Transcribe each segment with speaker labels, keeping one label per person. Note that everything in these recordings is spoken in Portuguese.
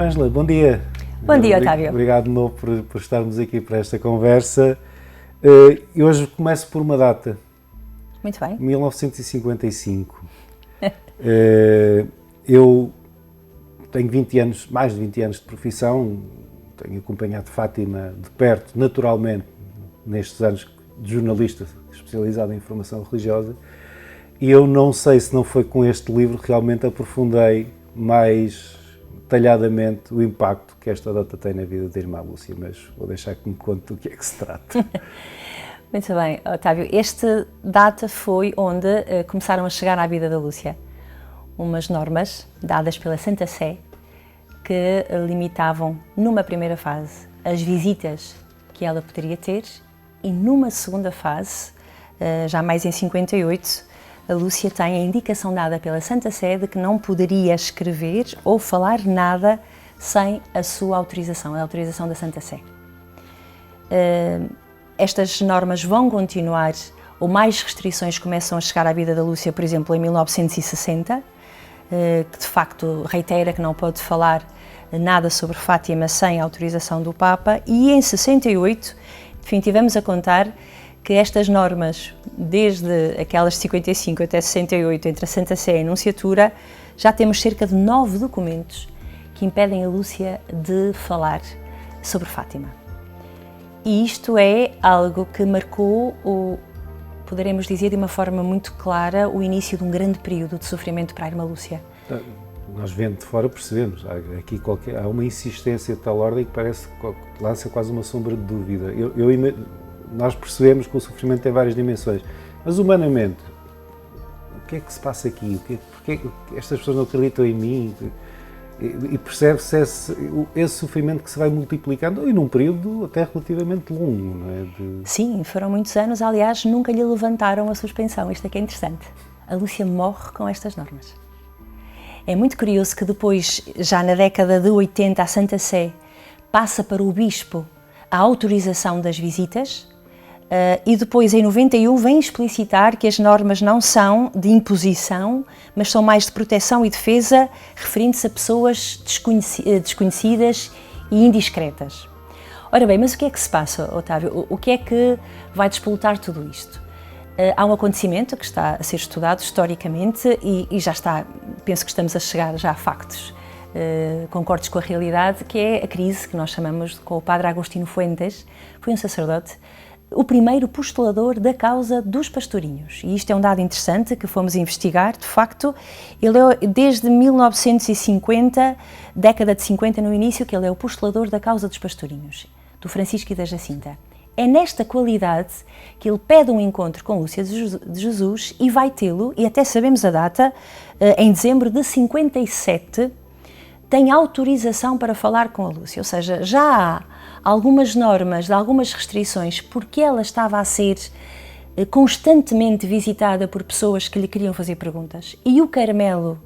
Speaker 1: Ângela, bom dia.
Speaker 2: Bom dia, Otávio.
Speaker 1: Obrigado de novo por estarmos aqui para esta conversa. E hoje começo por uma data.
Speaker 2: Muito bem.
Speaker 1: 1955. Eu tenho 20 anos, mais de 20 anos de profissão, tenho acompanhado Fátima de perto, naturalmente, nestes anos de jornalista especializado em informação religiosa, e eu não sei se não foi com este livro que realmente aprofundei mais detalhadamente o impacto que esta data tem na vida da irmã Lúcia, mas vou deixar que me conte do que é que se trata.
Speaker 2: Muito bem, Otávio. Esta data foi onde começaram a chegar à vida da Lúcia umas normas dadas pela Santa Sé que limitavam, numa primeira fase, as visitas que ela poderia ter e numa segunda fase, já mais em 58, a Lúcia tem a indicação dada pela Santa Sé de que não poderia escrever ou falar nada sem a sua autorização, a autorização da Santa Sé. Estas normas vão continuar, ou mais restrições começam a chegar à vida da Lúcia, por exemplo, em 1960, que de facto reitera que não pode falar nada sobre Fátima sem autorização do Papa, e em 68, enfim, tivemos a contar que estas normas, desde aquelas de 55 até 68, entre a Santa Sé e a Nunciatura, já temos cerca de 9 documentos que impedem a Lúcia de falar sobre Fátima. E isto é algo que marcou, poderemos dizer de uma forma muito clara, o início de um grande período de sofrimento para a irmã Lúcia.
Speaker 1: Nós vendo de fora percebemos, há uma insistência de tal ordem que parece que lança quase uma sombra de dúvida. Nós percebemos que o sofrimento tem várias dimensões, mas humanamente, o que é que se passa aqui? Porque estas pessoas não acreditam em mim? E percebe-se esse sofrimento que se vai multiplicando e num período até relativamente longo, não é?
Speaker 2: Sim, foram muitos anos, aliás, nunca lhe levantaram a suspensão, isto é que é interessante. A Lúcia morre com estas normas. É muito curioso que depois, já na década de 80, a Santa Sé passa para o Bispo a autorização das visitas, e depois, em 91, vem explicitar que as normas não são de imposição, mas são mais de proteção e defesa, referindo-se a pessoas desconhecidas e indiscretas. Ora bem, mas o que é que se passa, Otávio? O que é que vai despolutar tudo isto? Há um acontecimento que está a ser estudado historicamente e já está, penso que estamos a chegar já a factos concordes com a realidade, que é a crise que nós chamamos com o padre Agostinho Fuentes, foi um sacerdote, o primeiro postulador da causa dos pastorinhos. E isto é um dado interessante que fomos investigar. De facto, ele é desde 1950, década de 50 no início, que ele é o postulador da causa dos pastorinhos, do Francisco e da Jacinta. É nesta qualidade que ele pede um encontro com Lúcia de Jesus e vai tê-lo, e até sabemos a data, em dezembro de 57, tem autorização para falar com a Lúcia, ou seja, já há algumas normas, algumas restrições, porque ela estava a ser constantemente visitada por pessoas que lhe queriam fazer perguntas. E o Carmelo,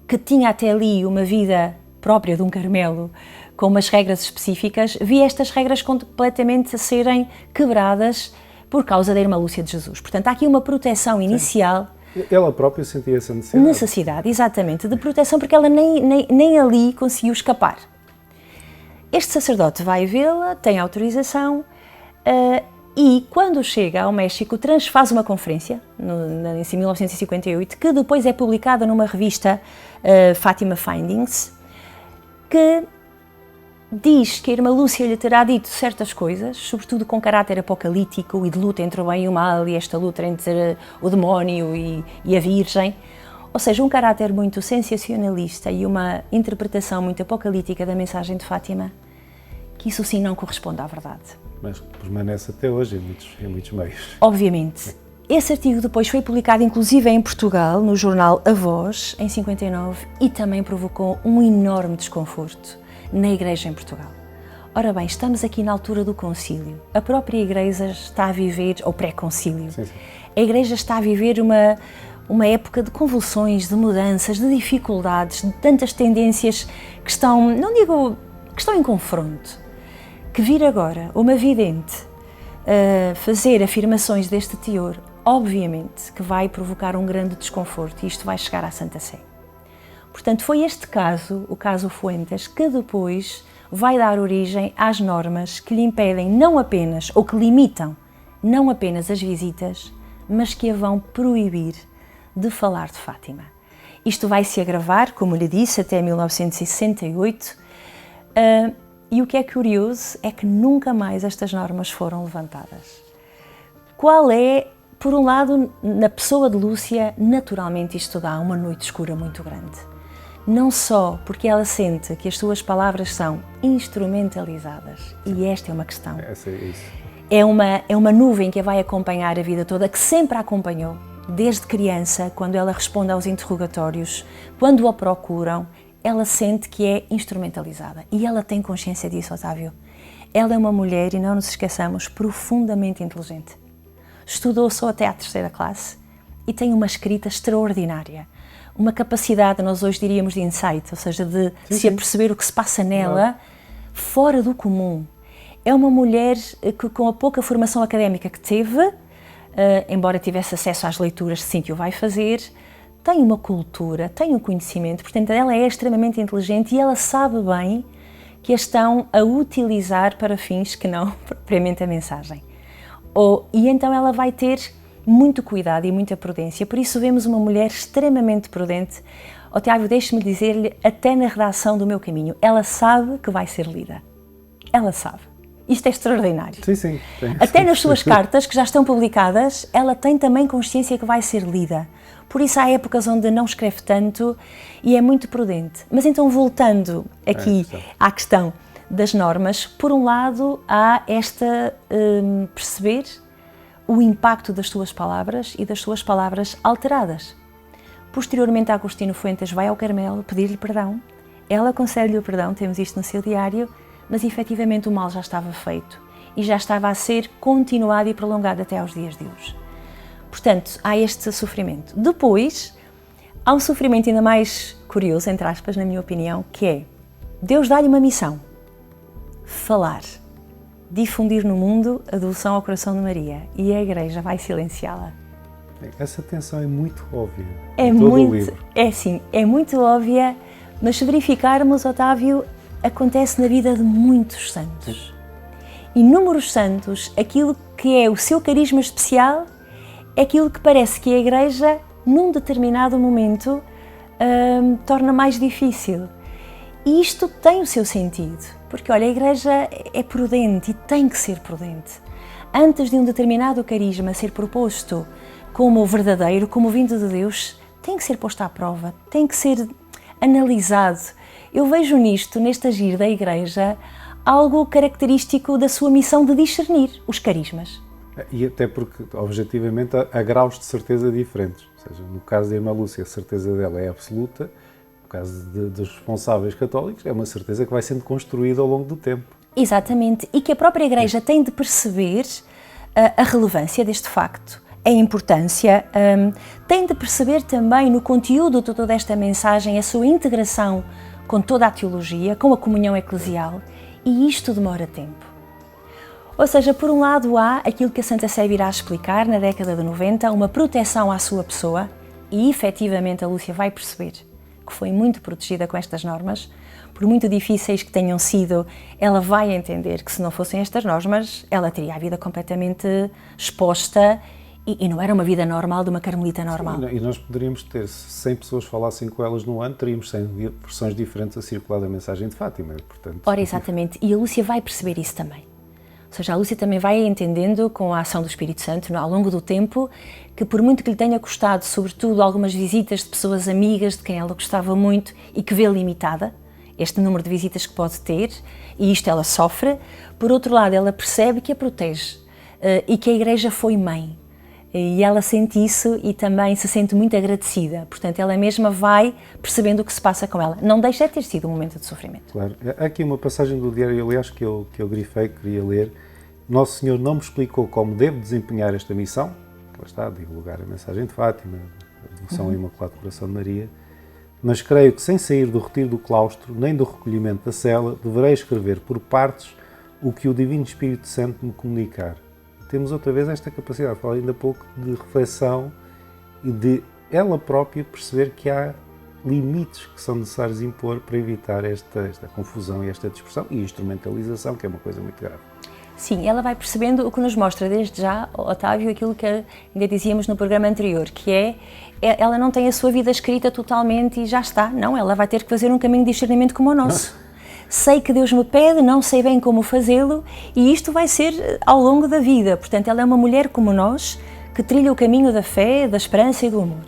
Speaker 2: que tinha até ali uma vida própria de um Carmelo, com umas regras específicas, via estas regras completamente a serem quebradas por causa da irmã Lúcia de Jesus. Portanto, há aqui uma proteção inicial.
Speaker 1: Ela própria sentia essa necessidade.
Speaker 2: Necessidade, exatamente, de proteção, porque ela nem ali conseguiu escapar. Este sacerdote vai vê-la, tem autorização e, quando chega ao México, faz uma conferência, em 1958, que depois é publicada numa revista, Fátima Findings, que diz que a irmã Lúcia lhe terá dito certas coisas, sobretudo com caráter apocalíptico e de luta entre o bem e o mal, e esta luta entre o demónio e a Virgem. Ou seja, um caráter muito sensacionalista e uma interpretação muito apocalíptica da mensagem de Fátima, que isso sim não corresponde à verdade.
Speaker 1: Mas permanece até hoje em muitos meios.
Speaker 2: Obviamente. Esse artigo depois foi publicado inclusive em Portugal, no jornal A Voz, em 59, e também provocou um enorme desconforto na Igreja em Portugal. Ora bem, estamos aqui na altura do concílio. A própria Igreja está a viver, ou pré-concílio, a Igreja está a viver uma época de convulsões, de mudanças, de dificuldades, de tantas tendências que estão, não digo que estão em confronto, que vir agora uma vidente fazer afirmações deste teor, obviamente que vai provocar um grande desconforto e isto vai chegar à Santa Sé. Portanto, foi este caso, o caso Fuentes, que depois vai dar origem às normas que lhe impedem não apenas, ou que limitam não apenas as visitas, mas que a vão proibir de falar de Fátima. Isto vai se agravar, como lhe disse, até 1968, e o que é curioso é que nunca mais estas normas foram levantadas. Qual é, por um lado, na pessoa de Lúcia, naturalmente isto dá uma noite escura muito grande. Não só porque ela sente que as suas palavras são instrumentalizadas, e esta é uma questão. É uma nuvem que a vai acompanhar a vida toda, que sempre a acompanhou, desde criança, quando ela responde aos interrogatórios, quando a procuram, ela sente que é instrumentalizada. E ela tem consciência disso, Otávio. Ela é uma mulher, e não nos esqueçamos, profundamente inteligente. Estudou só até à 3ª classe e tem uma escrita extraordinária. Uma capacidade, nós hoje diríamos de insight, ou seja, de se aperceber o que se passa nela, fora do comum. É uma mulher que, com a pouca formação académica que teve, embora tivesse acesso às leituras, sim, que o vai fazer, tem uma cultura, tem um conhecimento, portanto, ela é extremamente inteligente e ela sabe bem que a estão a utilizar para fins que não propriamente a mensagem. E então ela vai ter muito cuidado e muita prudência, por isso vemos uma mulher extremamente prudente. Otávio, deixe-me dizer-lhe, até na redação do Meu Caminho, ela sabe que vai ser lida. Ela sabe. Isto é extraordinário.
Speaker 1: Sim.
Speaker 2: Até nas suas cartas, que já estão publicadas, ela tem também consciência que vai ser lida. Por isso há épocas onde não escreve tanto e é muito prudente. Mas então, voltando aqui à questão das normas, por um lado há esta perceber o impacto das suas palavras e das suas palavras alteradas. Posteriormente, Agostinho Fuentes vai ao Carmelo pedir-lhe perdão. Ela concede-lhe o perdão, temos isto no seu diário, mas efetivamente o mal já estava feito e já estava a ser continuado e prolongado até aos dias de hoje. Portanto, há este sofrimento. Depois, há um sofrimento ainda mais curioso, entre aspas, na minha opinião, que é Deus dá-lhe uma missão: falar, difundir no mundo a devoção ao coração de Maria, e a Igreja vai silenciá-la.
Speaker 1: Essa tensão é muito óbvia.
Speaker 2: É muito óbvia, mas se verificarmos, Otávio, acontece na vida de muitos santos. Inúmeros santos, aquilo que é o seu carisma especial é aquilo que parece que a Igreja, num determinado momento, torna mais difícil. E isto tem o seu sentido, porque, olha, a Igreja é prudente e tem que ser prudente. Antes de um determinado carisma ser proposto como verdadeiro, como vindo de Deus, tem que ser posto à prova, tem que ser analisado. Eu vejo neste agir da Igreja, algo característico da sua missão de discernir os carismas.
Speaker 1: E até porque, objetivamente, há graus de certeza diferentes. Ou seja, no caso da Irmã Lúcia, a certeza dela é absoluta. No caso dos responsáveis católicos, é uma certeza que vai sendo construída ao longo do tempo.
Speaker 2: Exatamente. E que a própria Igreja tem de perceber a relevância deste facto, a importância, tem de perceber também no conteúdo de toda esta mensagem a sua integração com toda a teologia, com a comunhão eclesial, e isto demora tempo. Ou seja, por um lado há aquilo que a Santa Sé virá explicar na década de 90, uma proteção à sua pessoa, e efetivamente a Lúcia vai perceber que foi muito protegida com estas normas, por muito difíceis que tenham sido, ela vai entender que se não fossem estas normas, ela teria a vida completamente exposta e não era uma vida normal de uma carmelita normal.
Speaker 1: Sim, e nós poderíamos ter, se 100 pessoas falassem com elas no ano, teríamos 100 versões diferentes a circular da mensagem de Fátima, portanto...
Speaker 2: Ora, exatamente, e a Lúcia vai perceber isso também. Ou seja, a Lúcia também vai entendendo, com a ação do Espírito Santo, ao longo do tempo, que por muito que lhe tenha custado, sobretudo, algumas visitas de pessoas amigas de quem ela gostava muito e que vê limitada, este número de visitas que pode ter, e isto ela sofre, por outro lado, ela percebe que a protege e que a Igreja foi mãe. E ela sente isso e também se sente muito agradecida. Portanto, ela mesma vai percebendo o que se passa com ela. Não deixa de ter sido um momento de sofrimento.
Speaker 1: Claro. Há aqui uma passagem do diário, aliás, que eu grifei, que queria ler. Nosso Senhor não me explicou como devo desempenhar esta missão, lá está, divulgar a mensagem de Fátima, a devoção ao Imaculado Coração de Maria, mas creio que sem sair do retiro do claustro, nem do recolhimento da cela, deverei escrever por partes o que o Divino Espírito Santo me comunicar. Temos outra vez esta capacidade, falei ainda há pouco, de reflexão e de ela própria perceber que há limites que são necessários impor para evitar esta confusão e esta dispersão e instrumentalização, que é uma coisa muito grave.
Speaker 2: Sim, ela vai percebendo o que nos mostra desde já, Otávio, aquilo que ainda dizíamos no programa anterior, que ela não tem a sua vida escrita totalmente e já está. Não, ela vai ter que fazer um caminho de discernimento como o nosso. Sei que Deus me pede, não sei bem como fazê-lo, e isto vai ser ao longo da vida. Portanto, ela é uma mulher como nós, que trilha o caminho da fé, da esperança e do amor.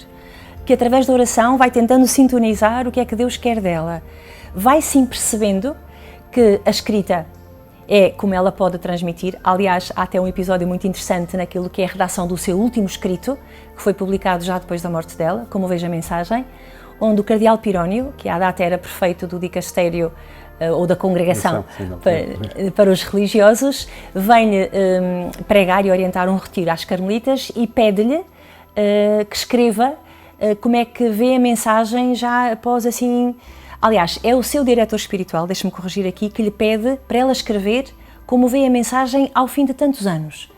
Speaker 2: Que através da oração vai tentando sintonizar o que é que Deus quer dela. Vai sim percebendo que a escrita é como ela pode transmitir. Aliás, há até um episódio muito interessante naquilo que é a redação do seu último escrito, que foi publicado já depois da morte dela, como vejo a mensagem, onde o cardeal Pirónio, que à data era prefeito do dicastério ou da congregação para os religiosos, vem-lhe pregar e orientar um retiro às carmelitas e pede-lhe que escreva como é que vê a mensagem já após assim... Aliás, é o seu diretor espiritual, deixe-me corrigir aqui, que lhe pede para ela escrever como vê a mensagem ao fim de tantos anos.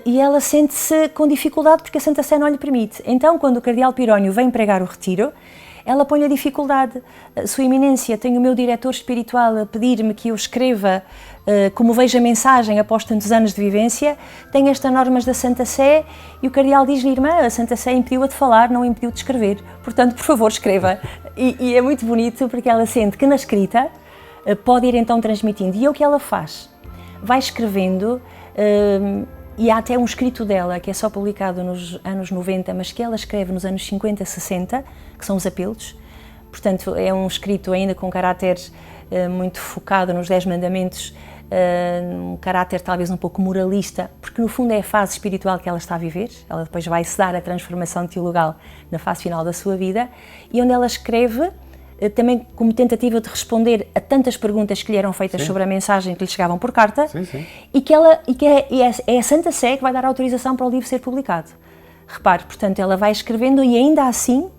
Speaker 2: E ela sente-se com dificuldade porque a Santa Sé não lhe permite. Então, quando o cardeal Pirónio vem pregar o retiro, ela põe-lhe a dificuldade. Sua Eminência, tenho o meu diretor espiritual a pedir-me que eu escreva como vejo a mensagem após tantos anos de vivência, tem estas normas da Santa Sé e o cardeal diz-lhe, irmã, a Santa Sé impediu-a de falar, não impediu de escrever, portanto, por favor, escreva. E é muito bonito porque ela sente que na escrita pode ir então transmitindo. E é o que ela faz. Vai escrevendo e há até um escrito dela que é só publicado nos anos 90, mas que ela escreve nos anos 50, 60, que são os apelos. Portanto, é um escrito ainda com caráter muito focado nos 10 mandamentos, um caráter talvez um pouco moralista, porque no fundo é a fase espiritual que ela está a viver. Ela depois vai se dar a transformação teologal na fase final da sua vida, e onde ela escreve também como tentativa de responder a tantas perguntas que lhe eram feitas sobre a mensagem que lhe chegavam por carta, e é a Santa Sé que vai dar a autorização para o livro ser publicado. Repare, portanto, ela vai escrevendo e ainda assim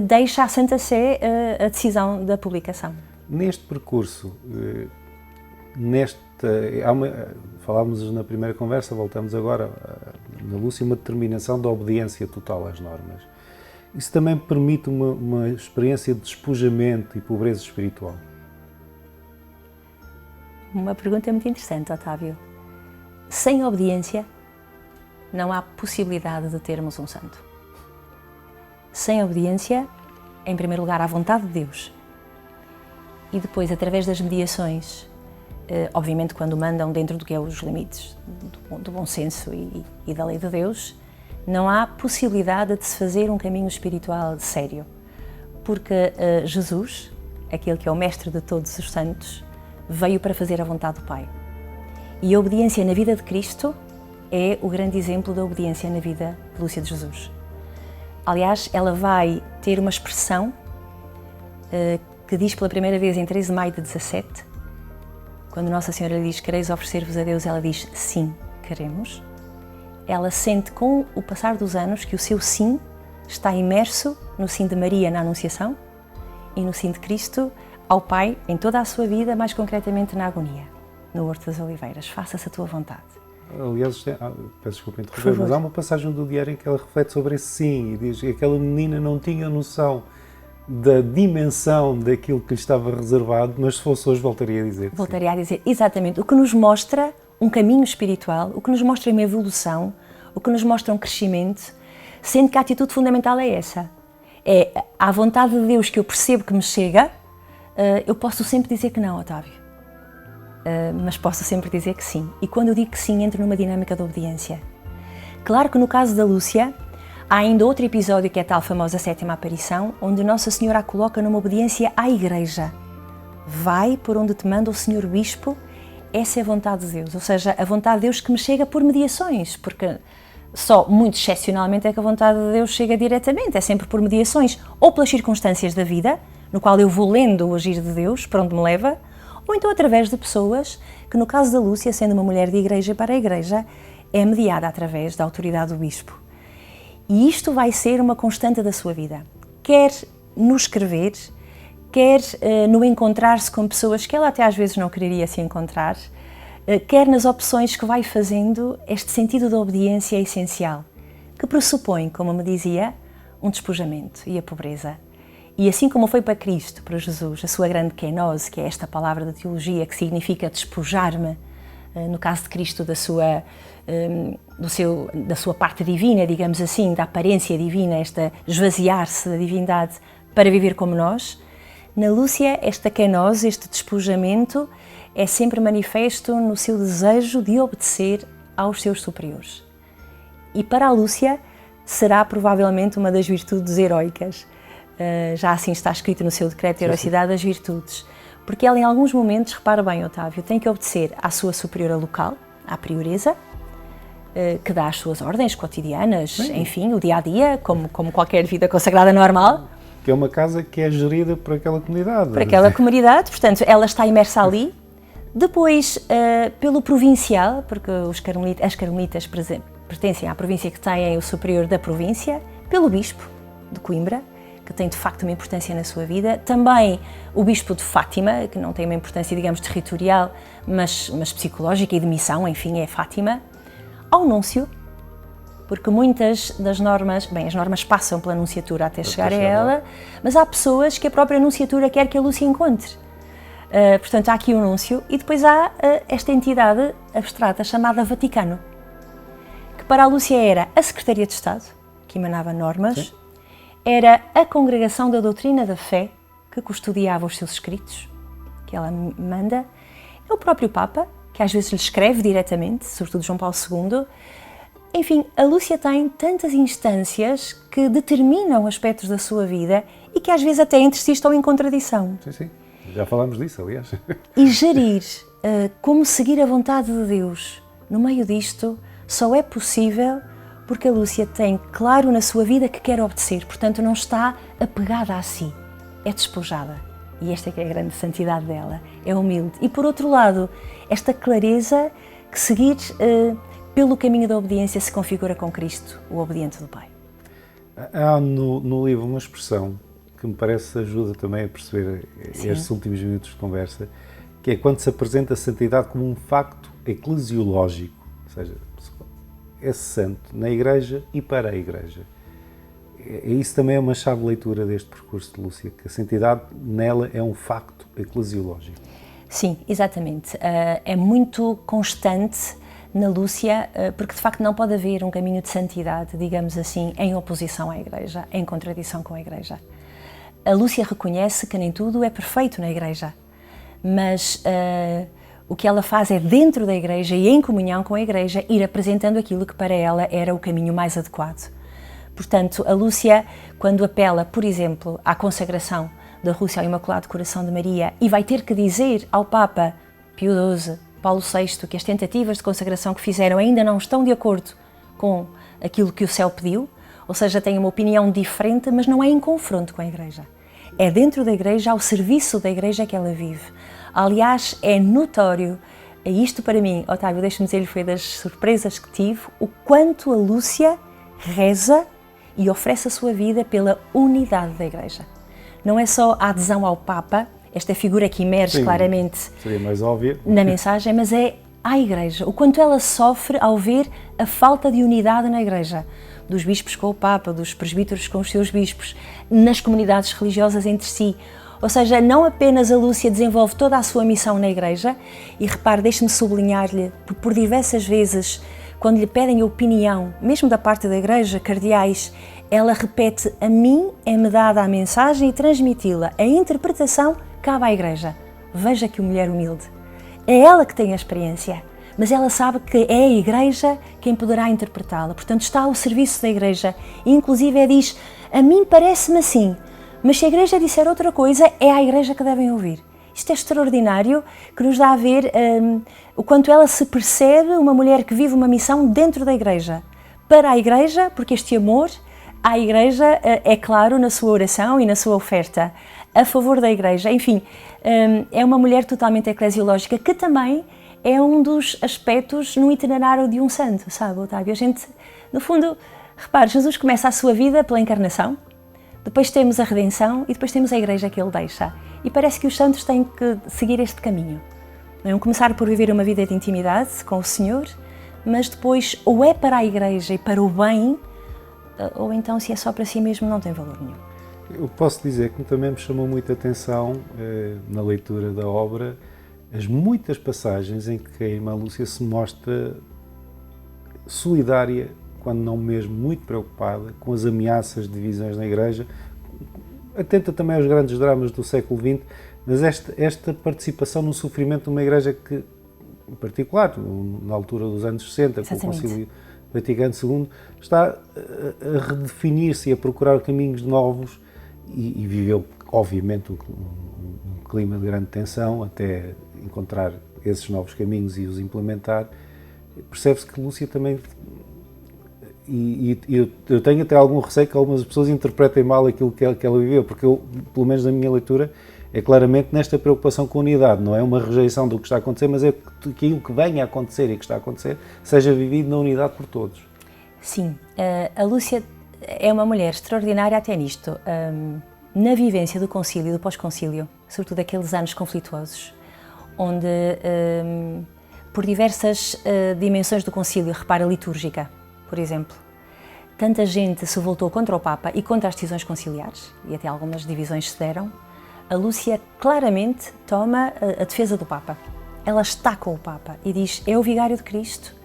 Speaker 2: deixa à Santa Sé a decisão da publicação.
Speaker 1: Neste percurso, falámos na primeira conversa, voltamos agora, na Lúcia, uma determinação da obediência total às normas. Isso também permite uma experiência de despojamento e pobreza espiritual?
Speaker 2: Uma pergunta muito interessante, Otávio. Sem obediência, não há possibilidade de termos um santo. Sem obediência, em primeiro lugar, à vontade de Deus. E depois, através das mediações, obviamente quando mandam dentro do que é os limites do bom senso e da lei de Deus, não há possibilidade de se fazer um caminho espiritual sério. Porque Jesus, aquele que é o mestre de todos os santos, veio para fazer a vontade do Pai. E a obediência na vida de Cristo é o grande exemplo da obediência na vida de Lúcia de Jesus. Aliás, ela vai ter uma expressão que diz pela primeira vez em 13 de maio de 17, quando Nossa Senhora lhe diz, quereis oferecer-vos a Deus, ela diz, sim, queremos. Ela sente com o passar dos anos que o seu sim está imerso no sim de Maria na Anunciação e no sim de Cristo ao Pai em toda a sua vida, mais concretamente na agonia, no Horto das Oliveiras. Faça-se a tua vontade.
Speaker 1: Aliás, peço desculpa interromper, mas há uma passagem do diário em que ela reflete sobre esse sim e diz que aquela menina não tinha noção da dimensão daquilo que lhe estava reservado, mas se fosse hoje voltaria a dizer.
Speaker 2: Voltaria a dizer, exatamente, o que nos mostra um caminho espiritual, o que nos mostra uma evolução, o que nos mostra um crescimento, sendo que a atitude fundamental é essa. É à vontade de Deus que eu percebo que me chega, eu posso sempre dizer que não, Otávio. Mas posso sempre dizer que sim. E quando eu digo que sim, entro numa dinâmica de obediência. Claro que no caso da Lúcia, há ainda outro episódio que é a tal famosa sétima aparição, onde Nossa Senhora a coloca numa obediência à Igreja. Vai por onde te manda o Senhor Bispo, essa é a vontade de Deus. Ou seja, a vontade de Deus que me chega por mediações, porque só muito excepcionalmente é que a vontade de Deus chega diretamente, é sempre por mediações, ou pelas circunstâncias da vida, no qual eu vou lendo o agir de Deus, para onde me leva, ou então através de pessoas que, no caso da Lúcia, sendo uma mulher de igreja para a igreja, é mediada através da autoridade do bispo. E isto vai ser uma constante da sua vida, quer no escrever, quer no encontrar-se com pessoas que ela até às vezes não quereria se encontrar, quer nas opções que vai fazendo. Este sentido da obediência é essencial, que pressupõe, como me dizia, um despojamento e a pobreza. E assim como foi para Cristo, para Jesus, a sua grande kenosis, que é esta palavra da teologia que significa despojar-me, no caso de Cristo, da sua parte divina, digamos assim, da aparência divina, esta esvaziar-se da divindade para viver como nós, na Lúcia esta kenosis, este despojamento, é sempre manifesto no seu desejo de obedecer aos seus superiores. E para a Lúcia será provavelmente uma das virtudes heroicas. Já assim está escrito no seu decreto de heroicidade das virtudes. Porque ela, em alguns momentos, repara bem, Otávio, tem que obedecer à sua superiora local, à prioresa, que dá as suas ordens cotidianas, enfim, o dia-a-dia, como qualquer vida consagrada normal.
Speaker 1: Que é uma casa que é gerida por aquela comunidade.
Speaker 2: Por aquela comunidade, portanto, ela está imersa ali. Depois, pelo provincial, porque as carmelitas pertencem à província que tem o superior da província, pelo bispo de Coimbra, que tem de facto uma importância na sua vida, também o bispo de Fátima, que não tem uma importância, digamos, territorial, mas psicológica e de missão, enfim, é Fátima, ao núncio, porque muitas das normas, as normas passam pela nunciatura até chegar a ela, mas há pessoas que a própria nunciatura quer que a Lúcia encontre. Portanto, há aqui o núncio e depois há esta entidade abstrata chamada Vaticano, que para a Lúcia era a Secretaria de Estado, que emanava normas, sim, era a Congregação da Doutrina da Fé, que custodiava os seus escritos, que ela manda, é o próprio Papa, que às vezes lhe escreve diretamente, sobretudo João Paulo II. Enfim, a Lúcia tem tantas instâncias que determinam aspectos da sua vida e que às vezes até entre si estão em contradição.
Speaker 1: Sim, sim. Já falámos disso, aliás.
Speaker 2: E gerir como seguir a vontade de Deus no meio disto só é possível porque a Lúcia tem claro na sua vida que quer obedecer, portanto não está apegada a si, é despojada. E esta é que é a grande santidade dela, é humilde. E por outro lado, esta clareza que seguir pelo caminho da obediência se configura com Cristo, o obediente do Pai.
Speaker 1: Há no livro uma expressão que me parece ajuda também a perceber estes últimos minutos de conversa, que é quando se apresenta a santidade como um facto eclesiológico, ou seja, é santo na Igreja e para a Igreja. Isso também é uma chave de leitura deste percurso de Lúcia, que a santidade nela é um facto eclesiológico.
Speaker 2: Sim, exatamente. É muito constante na Lúcia, porque de facto não pode haver um caminho de santidade, digamos assim, em oposição à Igreja, em contradição com a Igreja. A Lúcia reconhece que nem tudo é perfeito na Igreja, mas o que ela faz é, dentro da Igreja e em comunhão com a Igreja, ir apresentando aquilo que para ela era o caminho mais adequado. Portanto, a Lúcia, quando apela, por exemplo, à consagração da Rússia ao Imaculado Coração de Maria e vai ter que dizer ao Papa Pio XII, Paulo VI, que as tentativas de consagração que fizeram ainda não estão de acordo com aquilo que o céu pediu, ou seja, têm uma opinião diferente, mas não é em confronto com a Igreja. É dentro da Igreja, ao serviço da Igreja que ela vive. Aliás, é notório, isto para mim, Otávio, deixa-me dizer-lhe, foi das surpresas que tive, o quanto a Lúcia reza e oferece a sua vida pela unidade da Igreja. Não é só a adesão ao Papa, esta figura que emerge claramente
Speaker 1: seria mais óbvia
Speaker 2: na mensagem, mas é à Igreja, o quanto ela sofre ao ver a falta de unidade na Igreja, dos bispos com o Papa, dos presbíteros com os seus bispos, nas comunidades religiosas entre si. Ou seja, não apenas a Lúcia desenvolve toda a sua missão na Igreja, e repare, deixe-me sublinhar-lhe, por diversas vezes, quando lhe pedem a opinião, mesmo da parte da Igreja, cardeais, ela repete: a mim é-me dada a mensagem e transmiti-la. A interpretação cabe à Igreja. Veja que mulher humilde. É ela que tem a experiência, mas ela sabe que é a Igreja quem poderá interpretá-la. Portanto, está ao serviço da Igreja. E, inclusive, diz: a mim parece-me assim, mas se a Igreja disser outra coisa, é à Igreja que devem ouvir. Isto é extraordinário, que nos dá a ver o quanto ela se percebe uma mulher que vive uma missão dentro da Igreja. Para a Igreja, porque este amor à Igreja é claro na sua oração e na sua oferta, a favor da Igreja. Enfim, é uma mulher totalmente eclesiológica, que também é um dos aspectos no itinerário de um santo, sabe, Otávio? A gente, no fundo, repare, Jesus começa a sua vida pela encarnação, depois temos a redenção e depois temos a Igreja que ele deixa. E parece que os santos têm que seguir este caminho. Não começar por viver uma vida de intimidade com o Senhor, mas depois ou é para a Igreja e para o bem, ou então se é só para si mesmo não tem valor nenhum.
Speaker 1: Eu posso dizer que também me chamou muita atenção, na leitura da obra, as muitas passagens em que a irmã Lúcia se mostra solidária, quando não mesmo muito preocupada, com as ameaças de divisões na Igreja, atenta também aos grandes dramas do século XX, mas esta participação no sofrimento de uma Igreja que, em particular, na altura dos anos 60, com o Concílio Vaticano II, está a redefinir-se e a procurar caminhos novos e viveu, obviamente, um clima de grande tensão até encontrar esses novos caminhos e os implementar. Percebe-se que Lúcia também... eu tenho até algum receio que algumas pessoas interpretem mal aquilo que ela viveu, porque eu, pelo menos na minha leitura, é claramente nesta preocupação com a unidade, não é uma rejeição do que está a acontecer, mas é que aquilo que venha a acontecer e que está a acontecer seja vivido na unidade por todos.
Speaker 2: Sim, a Lúcia é uma mulher extraordinária até nisto. Na vivência do concílio e do pós-concílio, sobretudo aqueles anos conflituosos, onde, por diversas dimensões do concílio, repara, litúrgica, por exemplo, tanta gente se voltou contra o Papa e contra as decisões conciliares, e até algumas divisões se deram, a Lúcia claramente toma a defesa do Papa. Ela está com o Papa e diz, é o vigário de Cristo,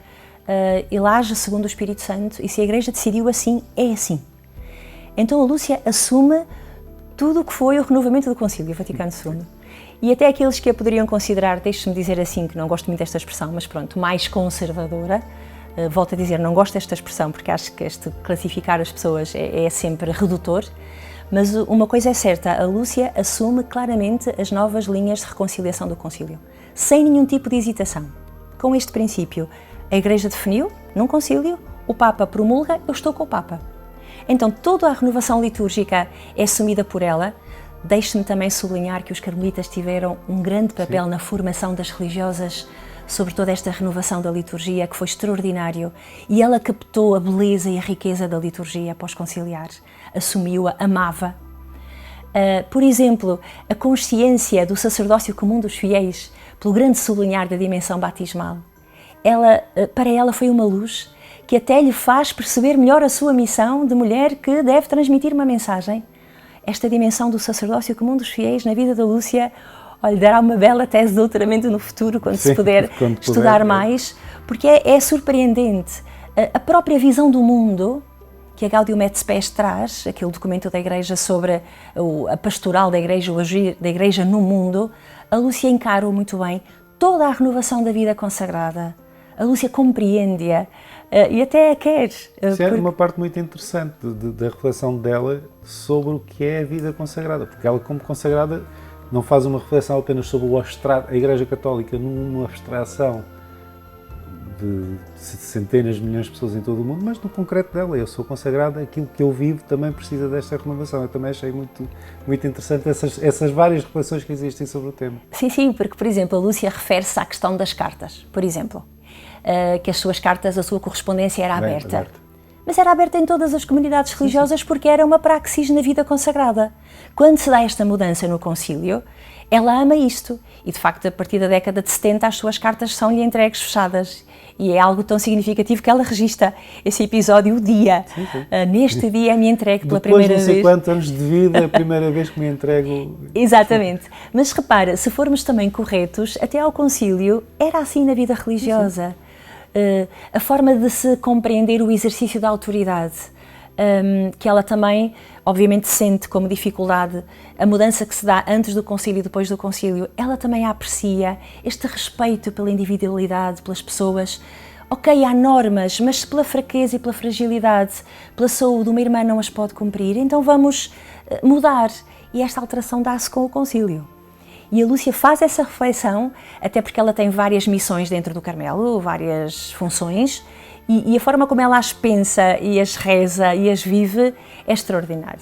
Speaker 2: ele age segundo o Espírito Santo, e se a Igreja decidiu assim, é assim. Então a Lúcia assume tudo o que foi o renovamento do Concílio Vaticano II. E até aqueles que a poderiam considerar, deixe-me dizer assim, que não gosto muito desta expressão, mas pronto, mais conservadora, volto a dizer, não gosto desta expressão porque acho que este classificar as pessoas é sempre redutor, mas uma coisa é certa, a Lúcia assume claramente as novas linhas de reconciliação do Concílio, sem nenhum tipo de hesitação. Com este princípio, a Igreja definiu, num concílio, o Papa promulga, eu estou com o Papa. Então toda a renovação litúrgica é assumida por ela. Deixe-me também sublinhar que os carmelitas tiveram um grande papel na formação das religiosas sobre toda esta renovação da liturgia, que foi extraordinário, e ela captou a beleza e a riqueza da liturgia pós-conciliar, assumiu-a, amava. Por exemplo, a consciência do sacerdócio comum dos fiéis, pelo grande sublinhar da dimensão batismal, para ela foi uma luz que até lhe faz perceber melhor a sua missão de mulher que deve transmitir uma mensagem. Esta dimensão do sacerdócio comum dos fiéis na vida da Lúcia, olha, dará uma bela tese de doutoramento no futuro, quando se puder estudar mais, porque é surpreendente. A própria visão do mundo que a Gaudium et Spes traz, aquele documento da Igreja sobre a pastoral da Igreja, o agir da Igreja no mundo, a Lúcia encara muito bem toda a renovação da vida consagrada. A Lúcia compreende-a e até a quer.
Speaker 1: Isso é uma parte muito interessante da reflexão dela sobre o que é a vida consagrada, porque ela, como consagrada, não faz uma reflexão apenas sobre a Igreja Católica numa abstração de centenas de milhões de pessoas em todo o mundo, mas no concreto dela, eu sou consagrada, aquilo que eu vivo também precisa desta renovação. Eu também achei muito, muito interessante essas várias reflexões que existem sobre o tema.
Speaker 2: Sim, porque, por exemplo, a Lúcia refere-se à questão das cartas, por exemplo, que as suas cartas, a sua correspondência era aberta. Mas era aberta em todas as comunidades religiosas porque era uma praxis na vida consagrada. Quando se dá esta mudança no concílio, ela ama isto e, de facto, a partir da década de 70 as suas cartas são-lhe entregues fechadas e é algo tão significativo que ela registra esse episódio, o dia. Neste dia me entregue pela primeira vez.
Speaker 1: Depois de não sei quantos anos de vida, é a primeira vez que me entrego.
Speaker 2: Exatamente. Mas repara, se formos também corretos, até ao concílio era assim na vida religiosa. A forma de se compreender o exercício da autoridade, que ela também, obviamente, sente como dificuldade, a mudança que se dá antes do concílio e depois do concílio, ela também a aprecia, este respeito pela individualidade, pelas pessoas. Ok, há normas, mas se pela fraqueza e pela fragilidade, pela saúde, uma irmã não as pode cumprir, então vamos mudar. E esta alteração dá-se com o concílio. E a Lúcia faz essa reflexão, até porque ela tem várias missões dentro do Carmelo, várias funções, e a forma como ela as pensa e as reza e as vive é extraordinária.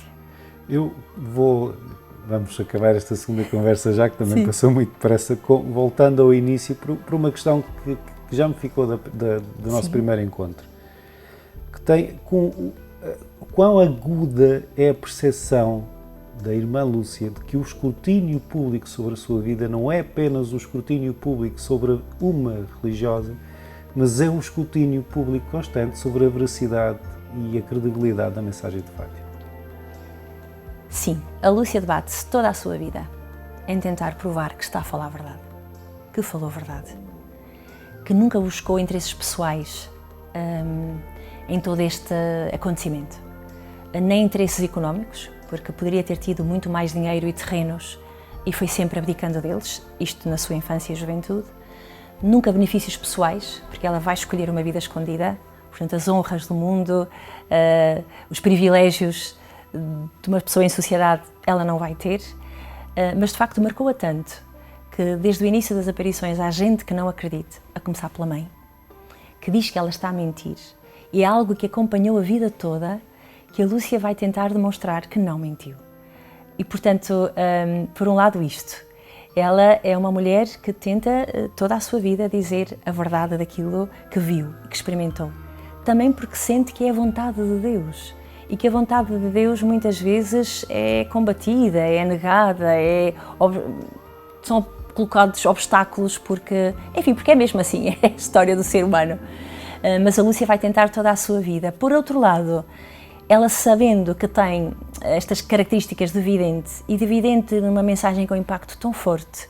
Speaker 1: Vamos acabar esta segunda conversa já, que também passou muito depressa, voltando ao início, por uma questão que já me ficou do nosso primeiro encontro, que tem quão aguda é a percepção da irmã Lúcia de que o escrutínio público sobre a sua vida não é apenas o escrutínio público sobre uma religiosa, mas é um escrutínio público constante sobre a veracidade e a credibilidade da mensagem de Fátima.
Speaker 2: Sim, a Lúcia debate-se toda a sua vida em tentar provar que está a falar a verdade, que falou a verdade, que nunca buscou interesses pessoais em todo este acontecimento, nem interesses económicos, porque poderia ter tido muito mais dinheiro e terrenos e foi sempre abdicando deles, isto na sua infância e juventude. Nunca benefícios pessoais, porque ela vai escolher uma vida escondida, portanto as honras do mundo, os privilégios de uma pessoa em sociedade ela não vai ter, mas de facto marcou-a tanto que desde o início das aparições há gente que não acredita, a começar pela mãe, que diz que ela está a mentir, e é algo que acompanhou a vida toda, que a Lúcia vai tentar demonstrar que não mentiu. E portanto, por um lado isto, ela é uma mulher que tenta toda a sua vida dizer a verdade daquilo que viu e que experimentou. Também porque sente que é a vontade de Deus e que a vontade de Deus muitas vezes é combatida, é negada, são colocados obstáculos porque é mesmo assim, é a história do ser humano. Mas a Lúcia vai tentar toda a sua vida. Por outro lado, ela sabendo que tem estas características de vidente e de vidente numa mensagem com impacto tão forte,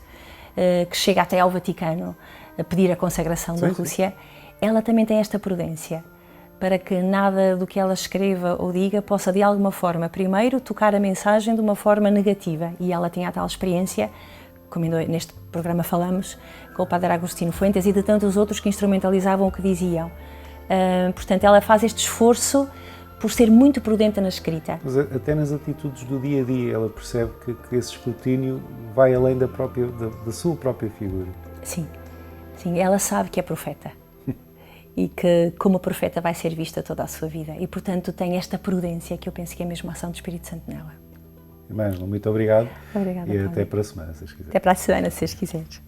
Speaker 2: que chega até ao Vaticano a pedir a consagração da Lúcia, ela também tem esta prudência para que nada do que ela escreva ou diga possa de alguma forma, primeiro, tocar a mensagem de uma forma negativa, e ela tinha a tal experiência, como neste programa falamos, com o Padre Agostinho Fuentes e de tantos outros que instrumentalizavam o que diziam. Portanto, ela faz este esforço por ser muito prudente na escrita.
Speaker 1: Mas até nas atitudes do dia a dia, ela percebe que esse escrutínio vai além da sua própria figura.
Speaker 2: Sim, ela sabe que é profeta e que, como profeta, vai ser vista toda a sua vida. E, portanto, tem esta prudência que eu penso que é mesmo a ação do Espírito Santo nela.
Speaker 1: Ângela, muito obrigado.
Speaker 2: Obrigada,
Speaker 1: e
Speaker 2: Paulo.
Speaker 1: até para a semana, se quiseres.
Speaker 2: Até para a semana, se quiseres.